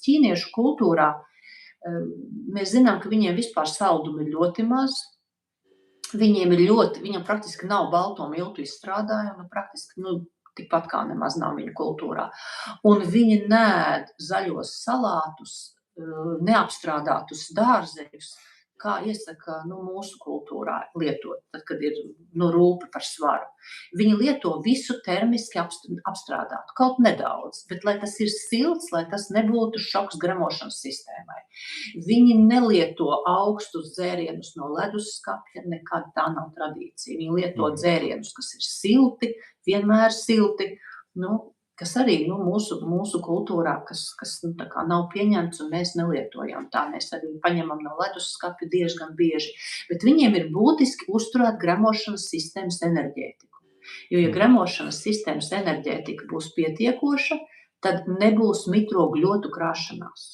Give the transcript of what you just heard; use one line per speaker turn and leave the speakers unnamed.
ķīniešu kultūrā mēs zinām, ka viņiem vispār saldumi ir ļoti maz. Viņam praktiski nav balto miltu izstrādājumu, praktiski, tikpat kā nemaz nav viņu kultūrā. Un viņi neēd zaļos salātus, neapstrādātus dārzeņus, kā iesaka, mūsu kultūrā lietot, tad, kad ir, rūpe par svaru. Viņi lieto visu termiski apstrādātu, kaut nedaudz, bet lai tas ir silts, lai tas nebūtu šoks gremošanas sistēmai. Viņi nelieto augstus dzērienus no leduskapja, nekad tā nav tradīcija. Viņi lieto dzērienus, kas ir silti, vienmēr silti, kas arī mūsu kultūrā, kas tā kā nav pieņemts un mēs nelietojam. Tā mēs arī paņemam no leduskapja diezgan bieži. Bet viņiem ir būtiski uzturēt gremošanas sistēmas enerģētiku. Jo, ja gremošanas sistēmas enerģētika būs pietiekoša, tad nebūs mitro gļotu krāšanās.